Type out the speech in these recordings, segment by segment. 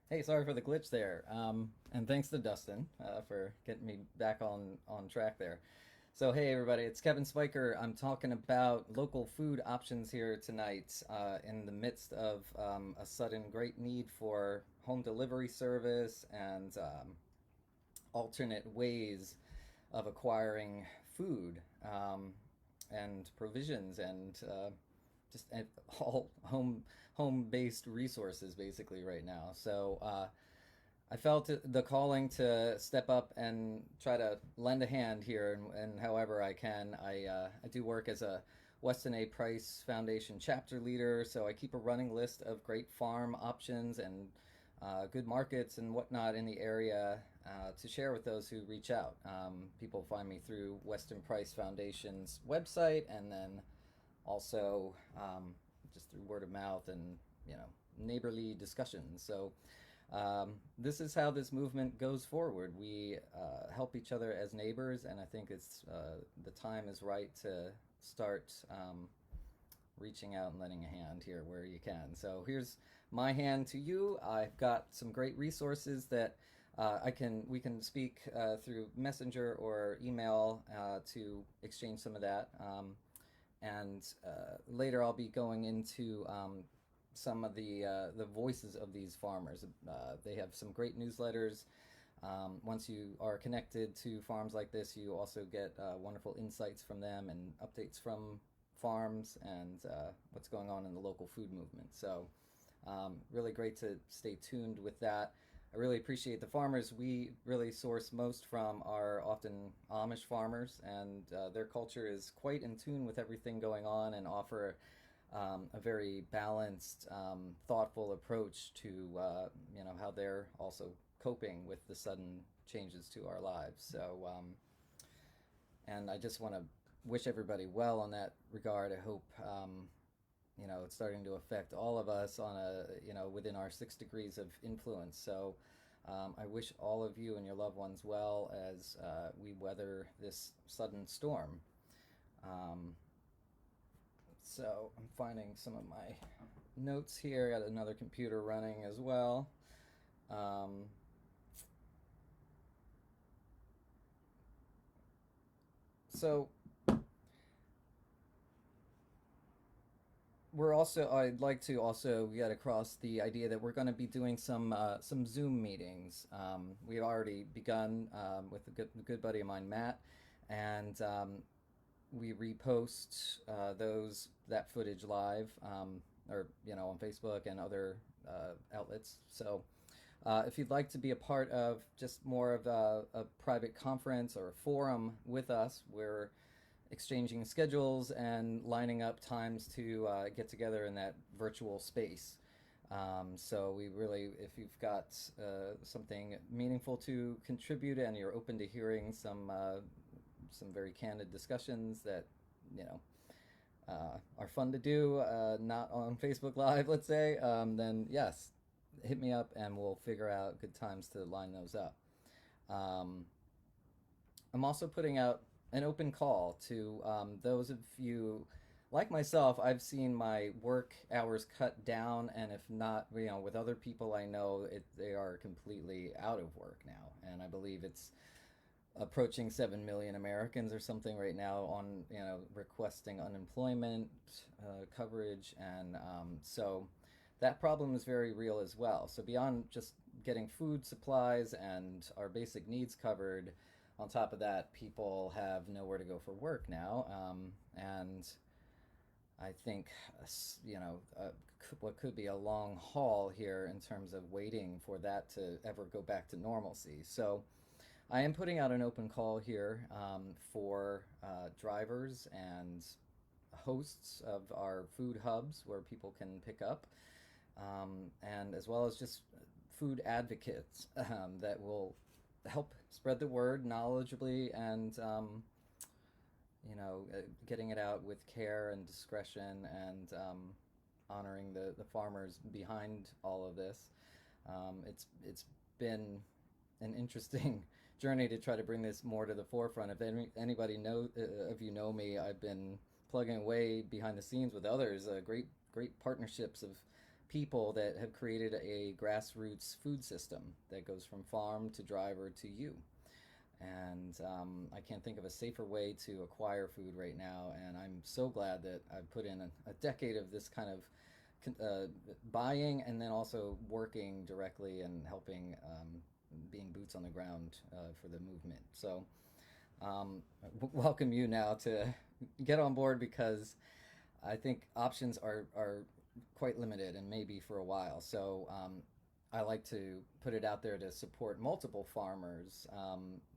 Hey, sorry for the glitch there. And thanks to Dustin for getting me back on track there. So, hey everybody, it's Kevin Spiker. I'm talking about local food options here tonight in the midst of a sudden great need for home delivery service and alternate ways of acquiring food and provisions and just all home based resources basically right now. So I felt the calling to step up and try to lend a hand here, and however I can. I do work as a Weston A. Price Foundation chapter leader, so I keep a running list of great farm options and good markets and whatnot in the area to share with those who reach out. People find me through Weston Price Foundation's website, and then also just through word of mouth and neighborly discussions. So this is how this movement goes forward. We help each other as neighbors, and I think it's the time is right to start reaching out and lending a hand here where you can. So here's my hand to you. I've got some great resources that we can speak through messenger or email to exchange some of that. And later I'll be going into some of the voices of these farmers. They have some great newsletters. Once you are connected to farms like this, you also get wonderful insights from them and updates from farms and what's going on in the local food movement. So, really great to stay tuned with that. I really appreciate the farmers. We really source most from our often Amish farmers, and their culture is quite in tune with everything going on and offer a very balanced, thoughtful approach to how they're also coping with the sudden changes to our lives. So, and I just want to wish everybody well on that regard. I hope it's starting to affect all of us on a within our 6 degrees of influence. So. I wish all of you and your loved ones well as we weather this sudden storm. Um, so I'm finding some of my notes here. Got another computer running as well. Um, so I'd like to also get across the idea that we're going to be doing some Zoom meetings. We've already begun with a good buddy of mine, Matt, and we repost that footage live, or on Facebook and other outlets. So if you'd like to be a part of just more of a private conference or a forum with us, we're exchanging schedules and lining up times to get together in that virtual space. So we really, if you've got something meaningful to contribute and you're open to hearing some very candid discussions that you know are fun to do, not on Facebook Live, let's say, then yes, hit me up and we'll figure out good times to line those up. Um, I'm also putting out an open call to those of you like myself. I've seen my work hours cut down, and if not, with other people I know, they are completely out of work now. And I believe it's approaching 7 million Americans or something right now on requesting unemployment coverage, and so that problem is very real as well. So beyond just getting food supplies and our basic needs covered, on top of that, people have nowhere to go for work now, and I think what could be a long haul here in terms of waiting for that to ever go back to normalcy. So I am putting out an open call here for drivers and hosts of our food hubs where people can pick up, and as well as just food advocates that will help spread the word knowledgeably and getting it out with care and discretion and honoring the farmers behind all of this. It's been an interesting journey to try to bring this more to the forefront. If anybody of you know me, I've been plugging away behind the scenes with others. Great partnerships of people that have created a grassroots food system that goes from farm to driver to you. And I can't think of a safer way to acquire food right now. And I'm so glad that I've put in a decade of this kind of buying and then also working directly and helping, being boots on the ground for the movement. So welcome you now to get on board, because I think options are quite limited and maybe for a while. So I like to put it out there to support multiple farmers,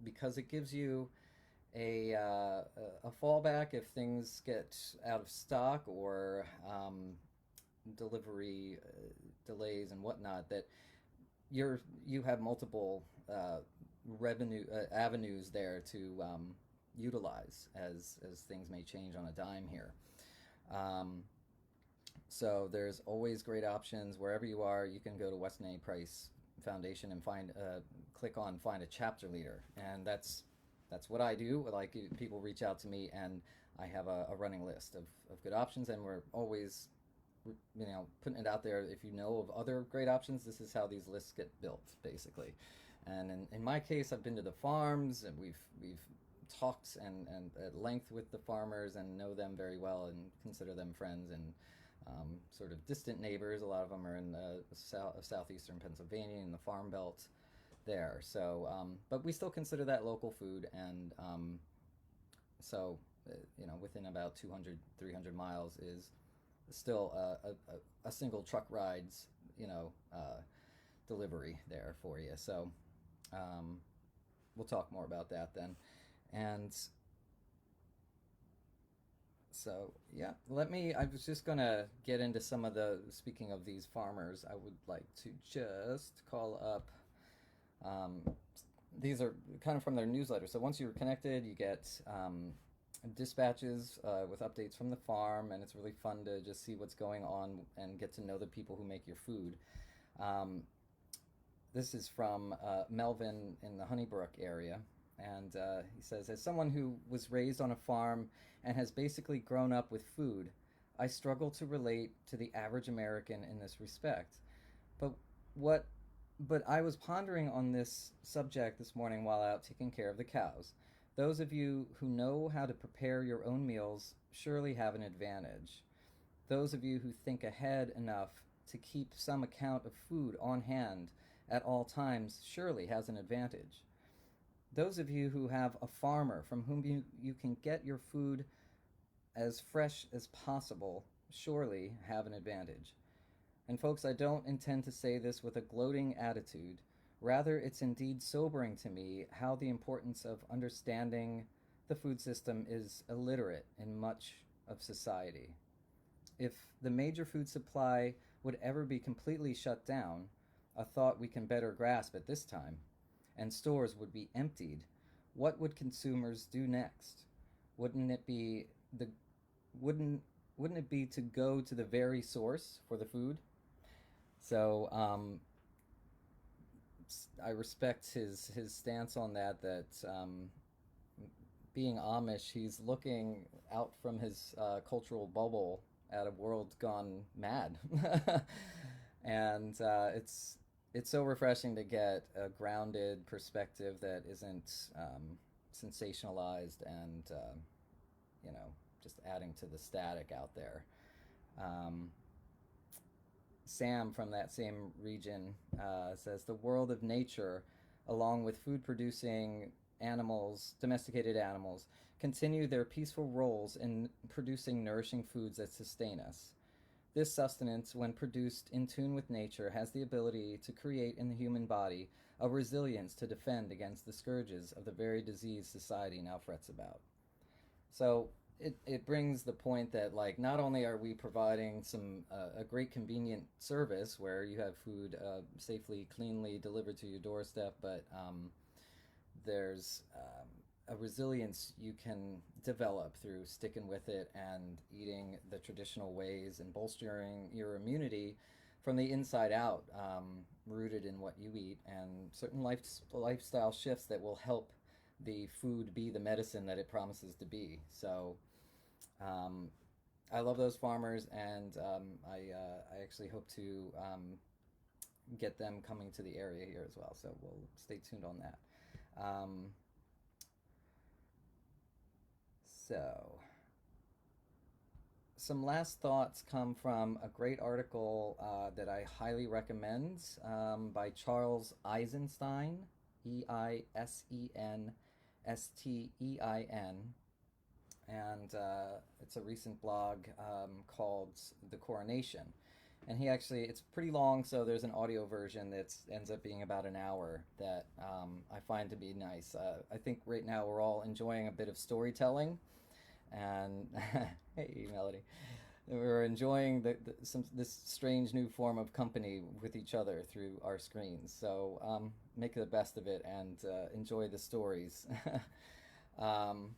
because it gives you a fallback if things get out of stock, or delivery delays and whatnot. That you have multiple revenue avenues there to utilize as things may change on a dime here. Um, so there's always great options wherever you are. You can go to Weston A. Price Foundation and click on find a chapter leader, and that's what I do. Like, people reach out to me, and I have a running list of good options, and we're always, putting it out there. If you know of other great options, this is how these lists get built, basically. And in my case, I've been to the farms, and we've talked and at length with the farmers and know them very well and consider them friends and sort of distant neighbors. A lot of them are in the southeastern Pennsylvania in the Farm Belt there. So, but we still consider that local food, and so within about 200, 300 miles is still a single truck rides, delivery there for you. So we'll talk more about that then. And so, yeah, I was just going to get into some of speaking of these farmers, I would like to just call up, these are kind of from their newsletter. So once you're connected, you get dispatches with updates from the farm, and it's really fun to just see what's going on and get to know the people who make your food. This is from Melvin in the Honeybrook area. And he says, as someone who was raised on a farm and has basically grown up with food, I struggle to relate to the average American in this respect. But what but I was pondering on this subject this morning while out taking care of the cows. Those of you who know how to prepare your own meals surely have an advantage. Those of you who think ahead enough to keep some account of food on hand at all times surely has an advantage. Those of you who have a farmer from whom you can get your food as fresh as possible surely have an advantage. And folks, I don't intend to say this with a gloating attitude. Rather, it's indeed sobering to me how the importance of understanding the food system is illiterate in much of society. If the major food supply would ever be completely shut down, a thought we can better grasp at this time, and stores would be emptied, what would consumers do next? Wouldn't it be to go to the very source for the food? So I respect his stance on that. Being Amish, he's looking out from his cultural bubble at a world gone mad, and it's so refreshing to get a grounded perspective that isn't sensationalized and just adding to the static out there. Sam from that same region says the world of nature, along with food-producing animals, domesticated animals, continue their peaceful roles in producing nourishing foods that sustain us. This sustenance, when produced in tune with nature, has the ability to create in the human body a resilience to defend against the scourges of the very disease society now frets about. So it brings the point that, like, not only are we providing a great convenient service where you have food safely, cleanly delivered to your doorstep, but there's a resilience you can develop through sticking with it and eating the traditional ways and bolstering your immunity from the inside out, rooted in what you eat and certain lifestyle shifts that will help the food be the medicine that it promises to be. So I love those farmers, and I actually hope to get them coming to the area here as well. So we'll stay tuned on that. Um, so some last thoughts come from a great article that I highly recommend by Charles Eisenstein, Eisenstein, and it's a recent blog called The Coronation. And he actually, it's pretty long, so there's an audio version that ends up being about an hour that I find to be nice. I think right now we're all enjoying a bit of storytelling, and hey, Melody, we're enjoying this strange new form of company with each other through our screens. So make the best of it and enjoy the stories. um,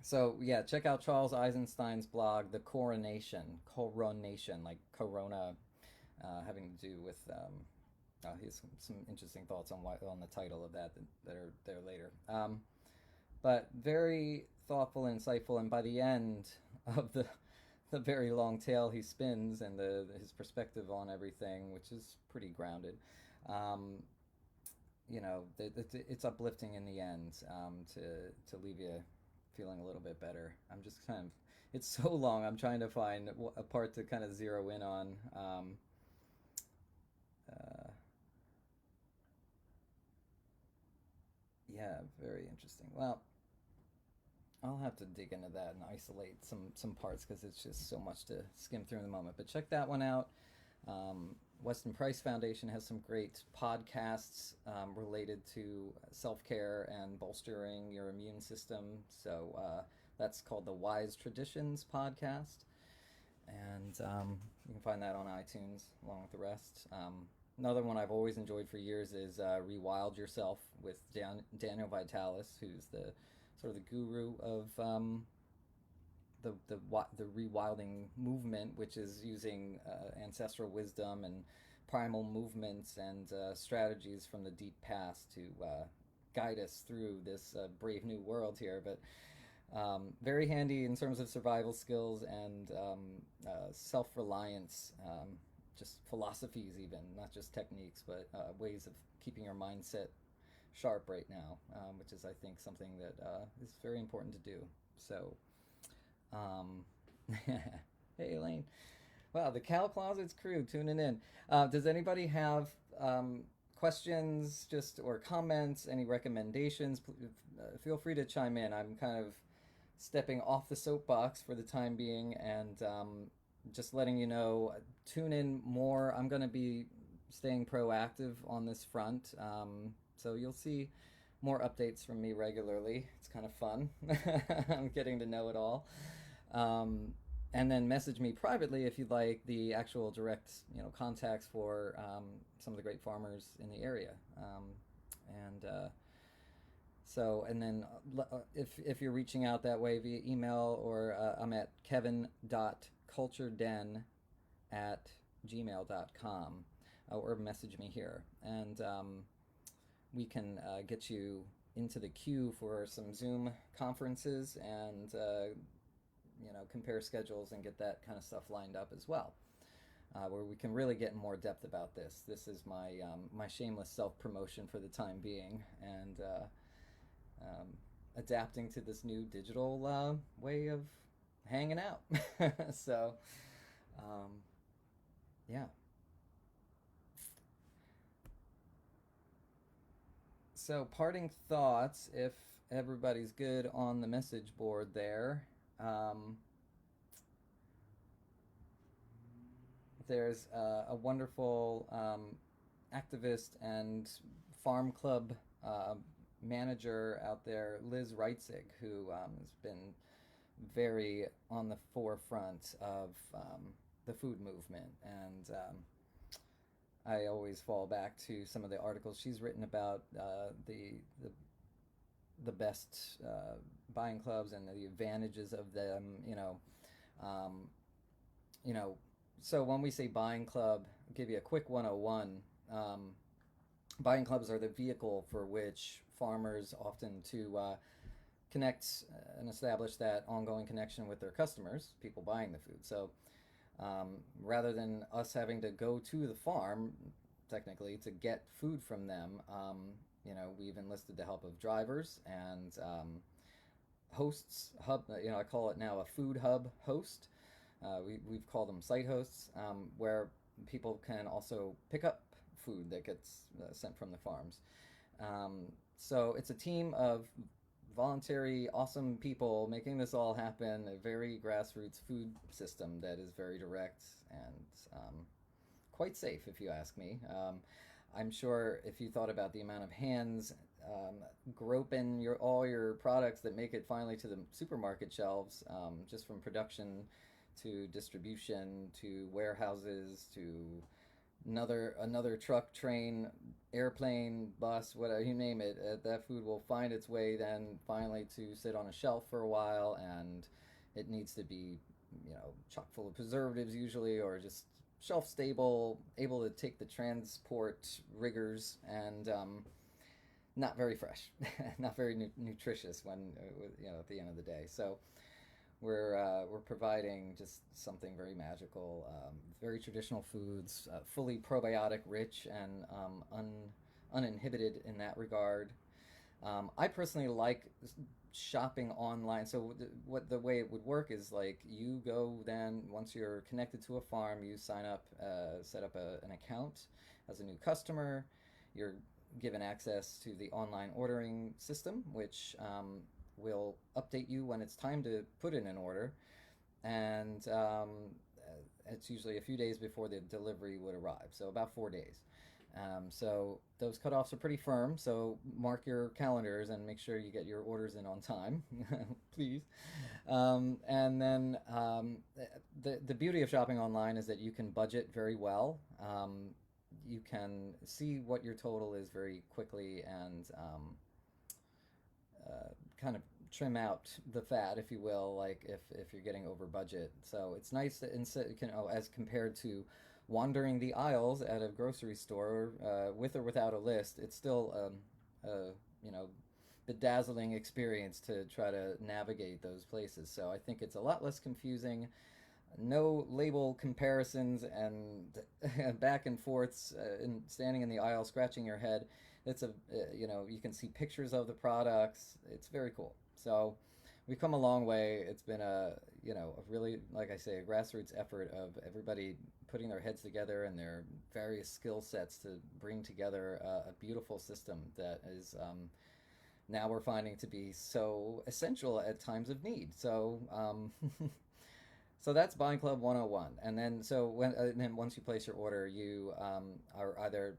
so yeah, check out Charles Eisenstein's blog, The Coronation, like Corona, having to do with. He has some interesting thoughts on on the title of that are there later. But very thoughtful and insightful, and by the end of the very long tale he spins and his perspective on everything, which is pretty grounded. Um, it's uplifting in the end to leave you feeling a little bit better. I'm just kind of, it's so long. I'm trying to find a part to kind of zero in on. Uh, yeah, very interesting. Well, I'll have to dig into that and isolate some parts because it's just so much to skim through in the moment. But check that one out. Weston Price Foundation has some great podcasts related to self-care and bolstering your immune system. So that's called the Wise Traditions podcast, and you can find that on iTunes along with the rest. Another one I've always enjoyed for years is Rewild Yourself with Daniel Vitalis, who's the sort of the guru of the rewilding movement, which is using ancestral wisdom and primal movements and strategies from the deep past to guide us through this brave new world here. But very handy in terms of survival skills and self-reliance, just philosophies even, not just techniques, but ways of keeping your mindset sharp right now, which is, I think, something that is very important to do. So, hey, Elaine. Wow, the Cow Closets crew tuning in. Does anybody have questions, just or comments, any recommendations? Feel free to chime in. I'm kind of stepping off the soapbox for the time being, and just letting you know, tune in more. I'm going to be staying proactive on this front. So you'll see more updates from me regularly. It's kind of fun. I'm getting to know it all. And then message me privately if you'd like the actual direct, contacts for some of the great farmers in the area. And and then if you're reaching out that way via email, or I'm at kevin.cultureden@gmail.com, or message me here. And we can get you into the queue for some Zoom conferences and compare schedules and get that kind of stuff lined up as well, where we can really get in more depth about this. This is my shameless self-promotion for the time being, and adapting to this new digital way of hanging out. So, yeah. So, parting thoughts, if everybody's good on the message board there. There's a wonderful activist and farm club manager out there, Liz Reitzig, who has been very on the forefront of the food movement. And I always fall back to some of the articles she's written about the best buying clubs and the advantages of them. Um, you know. So when we say buying club, I'll give you a quick 101. Buying clubs are the vehicle for which farmers often to connect and establish that ongoing connection with their customers, people buying the food. So rather than us having to go to the farm, technically, to get food from them, we've enlisted the help of drivers and hosts. I call it now a food hub host. We've called them site hosts, where people can also pick up food that gets sent from the farms. So it's a team of voluntary, awesome people making this all happen. A very grassroots food system that is very direct and quite safe, if you ask me. I'm sure if you thought about the amount of hands groping all your products that make it finally to the supermarket shelves, just from production to distribution to warehouses to another truck, train, airplane, bus, whatever you name it, that food will find its way then finally to sit on a shelf for a while, and it needs to be, chock full of preservatives usually, or just shelf stable, able to take the transport rigors, and not very fresh, not very nutritious when at the end of the day. So we're providing just something very magical, very traditional foods, fully probiotic rich and uninhibited in that regard. I personally like shopping online. So the way it would work is like you go then once you're connected to a farm, you sign up, set up an account as a new customer. You're given access to the online ordering system, which will update you when it's time to put in an order, and it's usually a few days before the delivery would arrive, so about 4 days. So those cutoffs are pretty firm, so mark your calendars and make sure you get your orders in on time, please. And then the beauty of shopping online is that you can budget very well. You can see what your total is very quickly and kind of trim out the fat, if you will, like if you're getting over budget. So it's nice that as compared to wandering the aisles at a grocery store with or without a list, it's still bedazzling experience to try to navigate those places. So I think it's a lot less confusing. No label comparisons and back and forths, and standing in the aisle scratching your head. It's you can see pictures of the products. It's very cool. So we've come a long way. It's been a really, like I say, a grassroots effort of everybody putting their heads together and their various skill sets to bring together a beautiful system that is now we're finding to be so essential at times of need. So so that's Buying Club 101. And then once you place your order, you are either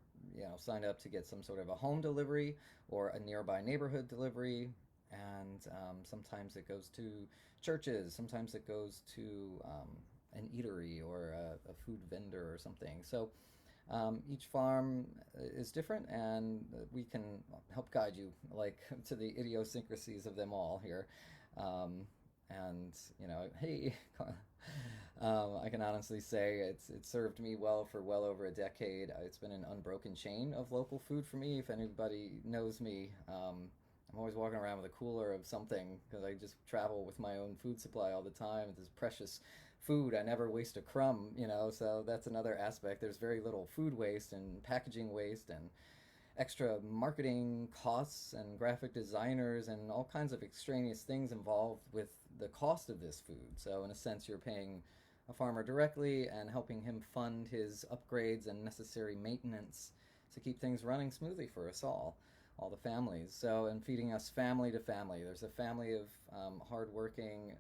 signed up to get some sort of a home delivery or a nearby neighborhood delivery. And sometimes it goes to churches. Sometimes it goes to an eatery or a food vendor or something. So each farm is different, and we can help guide you to the idiosyncrasies of them all here. And hey, I can honestly say it's served me well for well over a decade. It's been an unbroken chain of local food for me. If anybody knows me, I'm always walking around with a cooler of something because I just travel with my own food supply all the time. It's precious food. I never waste a crumb, so that's another aspect. There's very little food waste and packaging waste and extra marketing costs and graphic designers and all kinds of extraneous things involved with the cost of this food. So in a sense, you're paying a farmer directly and helping him fund his upgrades and necessary maintenance to keep things running smoothly for us all the families. So, and feeding us family to family. There's a family of hardworking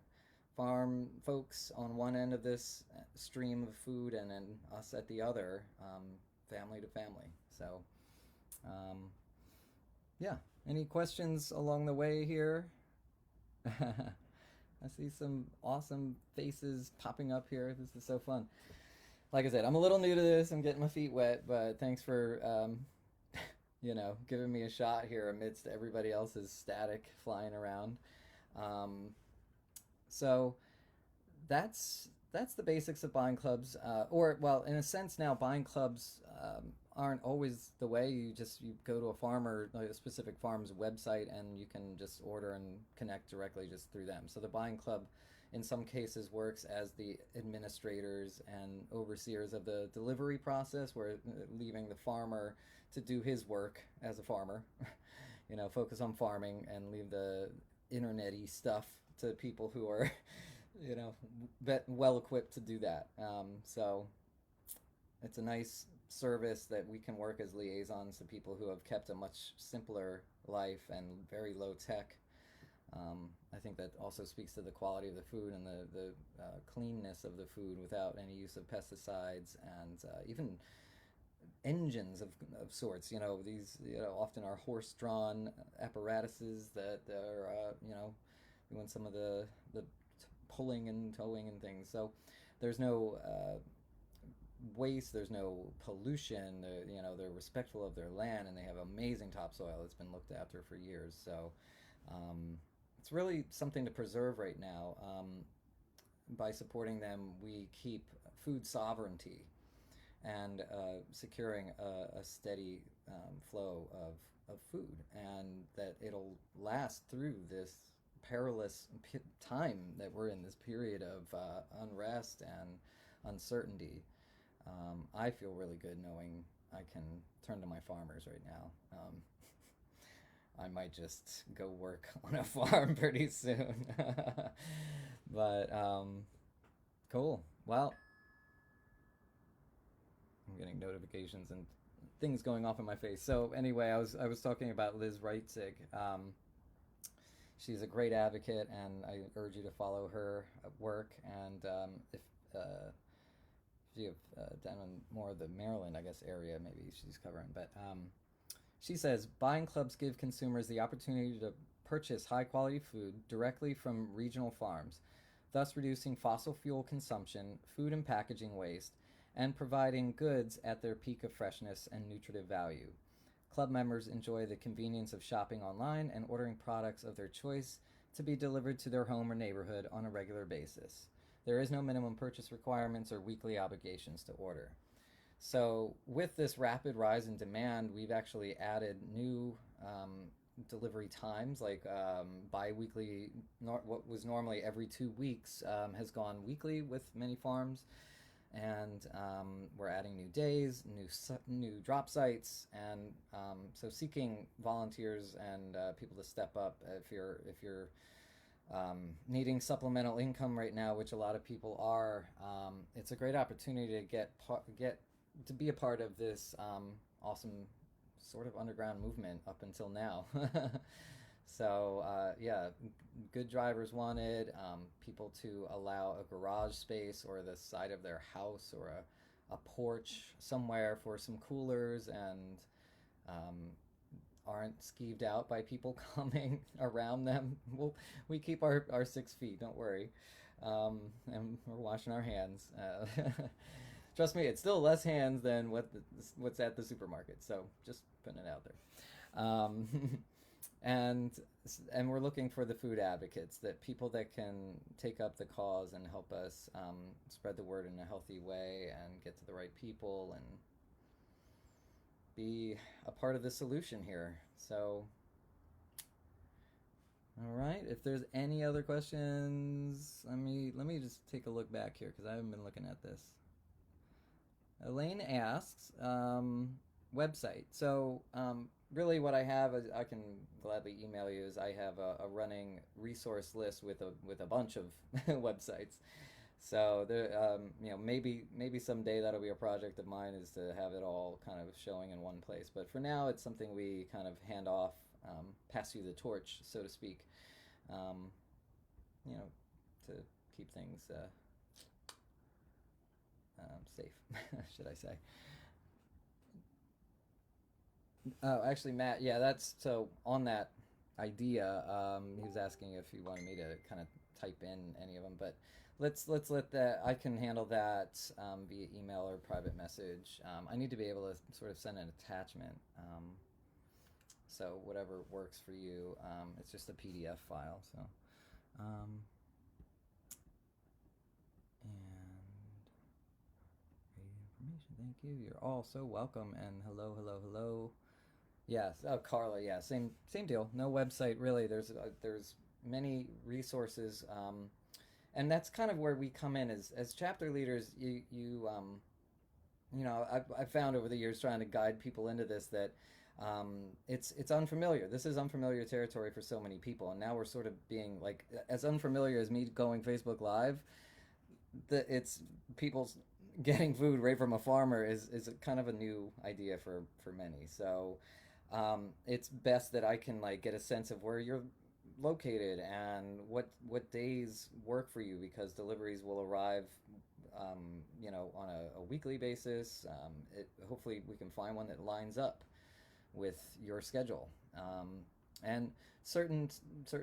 farm folks on one end of this stream of food, and then us at the other, family to family. So, yeah. Any questions along the way here? I see some awesome faces popping up here. This is so fun. Like I said, I'm a little new to this. I'm getting my feet wet, but thanks for giving me a shot here amidst everybody else's static flying around. So that's that's the basics of buying clubs. Or, well, in a sense now, buying clubs aren't always the way. You go to a farmer, like a specific farm's website, and you can just order and connect directly just through them. So the buying club, in some cases, works as the administrators and overseers of the delivery process, where leaving the farmer to do his work as a farmer, focus on farming and leave the internet-y stuff to people who are well equipped to do that. So it's a nice service that we can work as liaisons to people who have kept a much simpler life and very low tech. I think that also speaks to the quality of the food and the cleanness of the food without any use of pesticides and even engines of sorts. These often are horse-drawn apparatuses that are doing some of the pulling and towing and things. So there's no waste, there's no pollution. They're respectful of their land, and they have amazing topsoil that's been looked after for years. So it's really something to preserve right now. By supporting them, we keep food sovereignty and securing a steady flow of food, and that it'll last through this perilous time that we're in, this period of unrest and uncertainty. I feel really good knowing I can turn to my farmers right now. I might just go work on a farm pretty soon. But cool. Well, I'm getting notifications and things going off in my face. So anyway, I was talking about Liz Reitzig. She's a great advocate, and I urge you to follow her work. And if you have down in more of the Maryland, I guess, area, maybe she's covering. But she says, buying clubs give consumers the opportunity to purchase high-quality food directly from regional farms, thus reducing fossil fuel consumption, food and packaging waste, and providing goods at their peak of freshness and nutritive value. Club members enjoy the convenience of shopping online and ordering products of their choice to be delivered to their home or neighborhood on a regular basis. There is no minimum purchase requirements or weekly obligations to order. So with this rapid rise in demand, we've actually added new delivery times, like bi-weekly, what was normally every 2 weeks has gone weekly with many farms. And we're adding new days, new drop sites, and so seeking volunteers and people to step up. If you're needing supplemental income right now, which a lot of people are, it's a great opportunity to get to be a part of this awesome sort of underground movement up until now. So yeah, good drivers wanted, people to allow a garage space or the side of their house or a porch somewhere for some coolers, and aren't skeeved out by people coming around them. We keep our 6 feet, don't worry, and we're washing our hands. Trust me, it's still less hands than what's at the supermarket, so just putting it out there. And we're looking for the food advocates, that people that can take up the cause and help us spread the word in a healthy way and get to the right people and be a part of the solution here. So, all right. If there's any other questions, let me just take a look back here because I haven't been looking at this. Elaine asks, website. So really what I have is, I can gladly email you, is I have a running resource list with a bunch of websites. So there, maybe someday that'll be a project of mine, is to have it all kind of showing in one place. But for now, it's something we kind of hand off, pass you the torch, so to speak, to keep things safe, should I say. Oh, actually, Matt, yeah, that's, so on that idea, he was asking if you wanted me to kind of type in any of them, but let's let that, I can handle that via email or private message. I need to be able to sort of send an attachment, so whatever works for you. It's just a PDF file, so and Thank you. You're all so welcome. And hello, hello, hello. Yes. Oh, Carla. Yeah. Same deal. No website really. There's many resources, and that's kind of where we come in as chapter leaders. I've found over the years trying to guide people into this that it's unfamiliar. This is unfamiliar territory for so many people, and now we're sort of being like as unfamiliar as me going Facebook Live. It's people's getting food right from a farmer is kind of a new idea for many. So it's best that I can like get a sense of where you're located and what days work for you because deliveries will arrive on a weekly basis. Hopefully we can find one that lines up with your schedule. And certain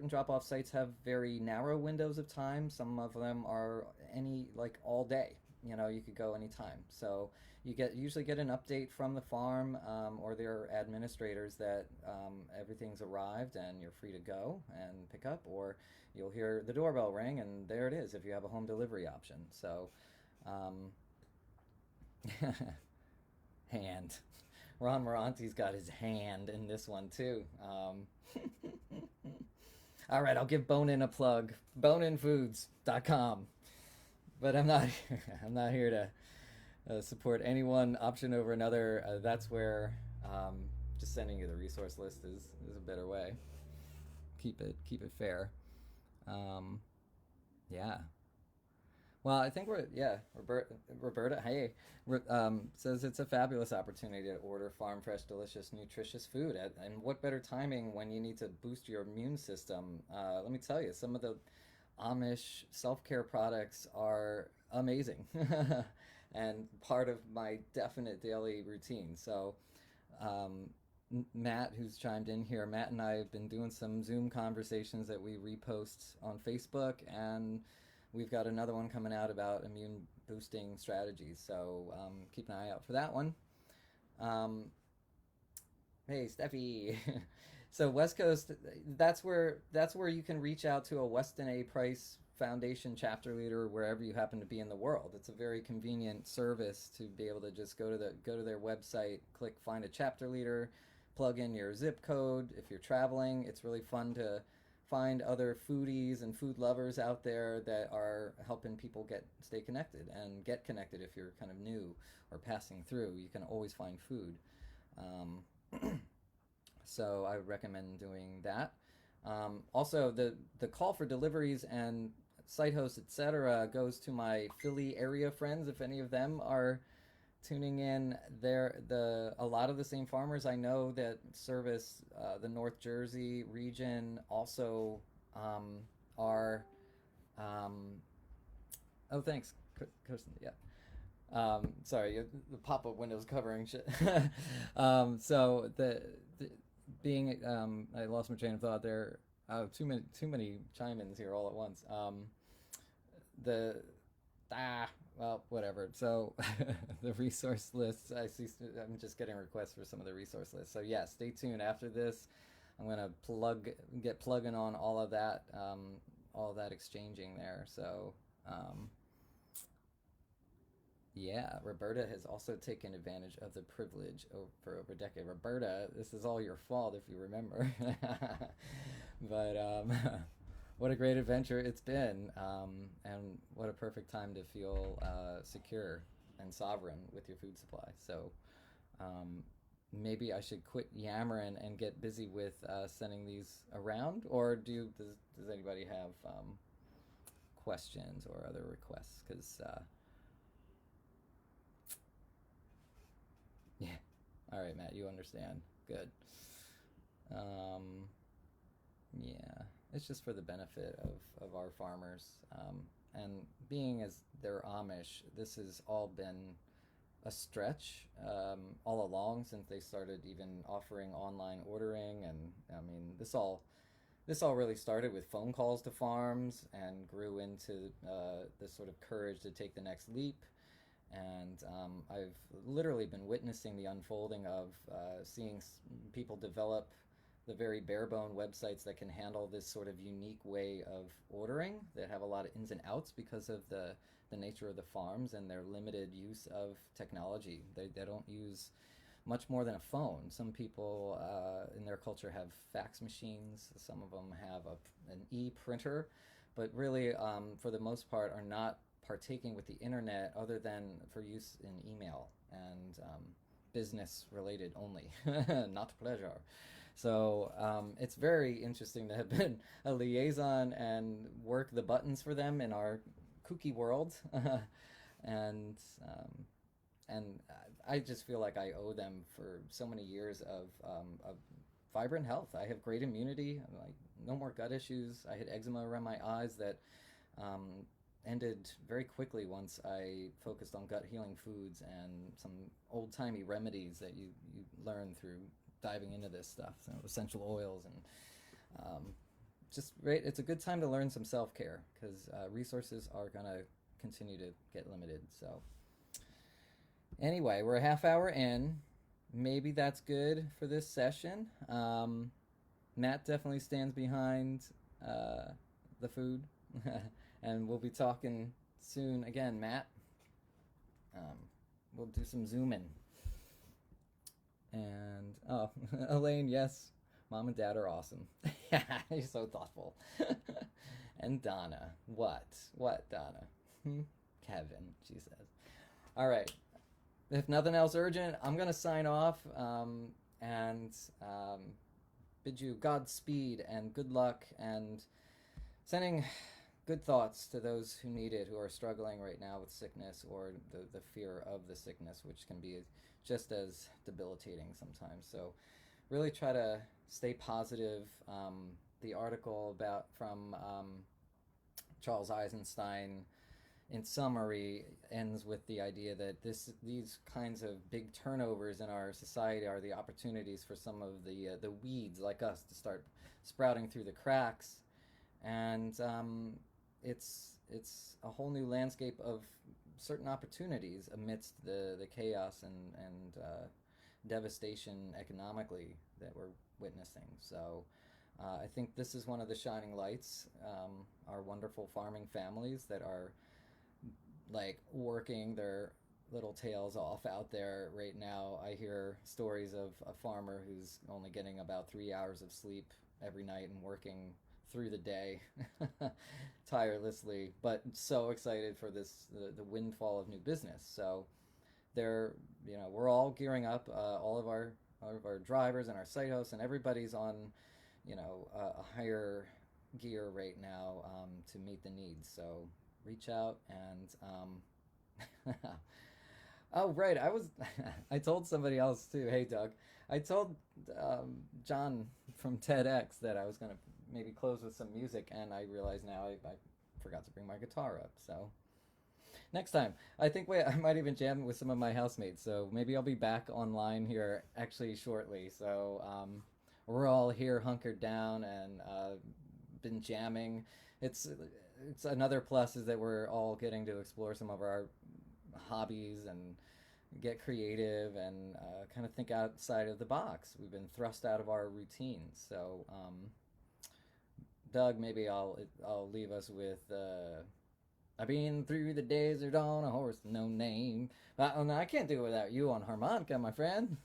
drop-off sites have very narrow windows of time. Some of them are any like all day. You could go anytime. So you usually get an update from the farm or their administrators that everything's arrived and you're free to go and pick up, or you'll hear the doorbell ring and there it is if you have a home delivery option. So um, hand. Ron Moranti's got his hand in this one too. All right, I'll give Bonin a plug. Boninfoods.com. But I'm not here to support any one option over another. That's where just sending you the resource list is a better way. Keep it fair. Um, yeah. Well, I think Roberta, hey, says it's a fabulous opportunity to order farm fresh, delicious, nutritious food. And what better timing when you need to boost your immune system? Let me tell you, some of the Amish self care products are amazing and part of my definite daily routine. So, um, Matt, who's chimed in here, Matt and I have been doing some Zoom conversations that we repost on Facebook, and we've got another one coming out about immune boosting strategies. So keep an eye out for that one. Um, hey, Steffi. So West Coast, that's where you can reach out to a Weston A. Price Foundation chapter leader wherever you happen to be in the world. It's a very convenient service to be able to just go to their website, click find a chapter leader, plug in your zip code. If you're traveling, it's really fun to find other foodies and food lovers out there that are helping people stay connected and get connected. If you're kind of new or passing through, you can always find food. So I would recommend doing that. Also, the call for deliveries and site hosts, etc., goes to my Philly area friends. If any of them are tuning in, a lot of the same farmers I know that service the North Jersey region also are. Oh, thanks, Kirsten. Yeah. Sorry, the pop-up window's covering shit. So the being I lost my train of thought there. Oh, too many chime-ins here all at once. The well, whatever. So the resource lists. I'm just getting requests for some of the resource lists. So yeah, stay tuned. After this, I'm gonna get plugging on all of that exchanging there. So yeah, Roberta has also taken advantage of the privilege for over a decade. Roberta, this is all your fault if you remember. But what a great adventure it's been, and what a perfect time to feel secure and sovereign with your food supply. So maybe I should quit yammering and get busy with sending these around, or does anybody have questions or other requests? Because yeah. All right, Matt, you understand. Good. Yeah, it's just for the benefit of our farmers. And being as they're Amish, this has all been a stretch all along since they started even offering online ordering. And I mean, this all really started with phone calls to farms and grew into this sort of courage to take the next leap. And I've literally been witnessing the unfolding of seeing people develop the very bare bone websites that can handle this sort of unique way of ordering that have a lot of ins and outs because of the nature of the farms and their limited use of technology. They don't use much more than a phone. Some people in their culture have fax machines. Some of them have an e-printer, but really, for the most part, are not partaking with the internet other than for use in email and business related only, not pleasure. So it's very interesting to have been a liaison and work the buttons for them in our kooky world. and um, and I just feel like I owe them for so many years of vibrant health. I have great immunity, like no more gut issues. I had eczema around my eyes that um, ended very quickly once I focused on gut healing foods and some old timey remedies that you learn through diving into this stuff, so essential oils and just right. It's a good time to learn some self care because resources are gonna continue to get limited. So anyway, we're a half hour in. Maybe that's good for this session. Matt definitely stands behind the food, and we'll be talking soon again, Matt. Um, we'll do some zooming. And oh, Elaine, yes, mom and dad are awesome. You're so thoughtful. And Donna, what? What, Donna? Kevin, she says. All right. If nothing else urgent, I'm going to sign off and bid you Godspeed and good luck and sending good thoughts to those who need it, who are struggling right now with sickness or the fear of the sickness, which can be just as debilitating sometimes. So really try to stay positive. The article from Charles Eisenstein, in summary, ends with the idea that these kinds of big turnovers in our society are the opportunities for some of the weeds like us to start sprouting through the cracks, and it's a whole new landscape of certain opportunities amidst the chaos and devastation economically that we're witnessing. So I think this is one of the shining lights. Our wonderful farming families that are like working their little tails off out there right now. I hear stories of a farmer who's only getting about 3 hours of sleep every night and working through the day tirelessly, but so excited for the windfall of new business. So we're all gearing up, all of our drivers and our site hosts and everybody's on a higher gear right now to meet the needs. So reach out and oh right, I told somebody else too. Hey Doug, I told John from TEDx that I was gonna maybe close with some music, and I realize now I forgot to bring my guitar up. So next time, I think I might even jam with some of my housemates. So maybe I'll be back online here actually shortly. So we're all here hunkered down and been jamming. It's another plus is that we're all getting to explore some of our hobbies and get creative and kind of think outside of the box. We've been thrust out of our routines. So Doug, maybe I'll leave us with I've been through the desert on a horse no name. Oh, no, I can't do it without you on harmonica, my friend.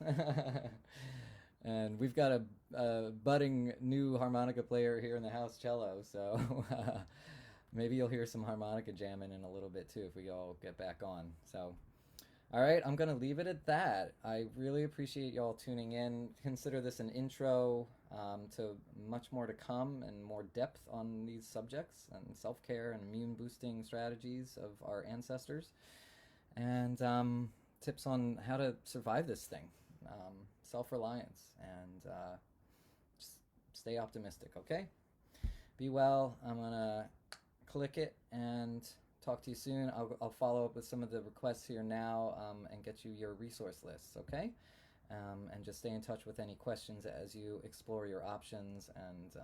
And we've got a budding new harmonica player here in the house, cello. So maybe you'll hear some harmonica jamming in a little bit too if we all get back on. So, all right, I'm going to leave it at that. I really appreciate y'all tuning in. Consider this an intro to much more to come and more depth on these subjects and self-care and immune-boosting strategies of our ancestors and tips on how to survive this thing, self-reliance, and just stay optimistic, okay? Be well. I'm going to click it and talk to you soon. I'll follow up with some of the requests here now and get you your resource lists, okay? And just stay in touch with any questions as you explore your options and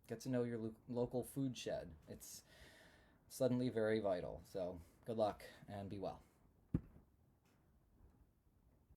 get to know your local food shed. It's suddenly very vital. So good luck and be well.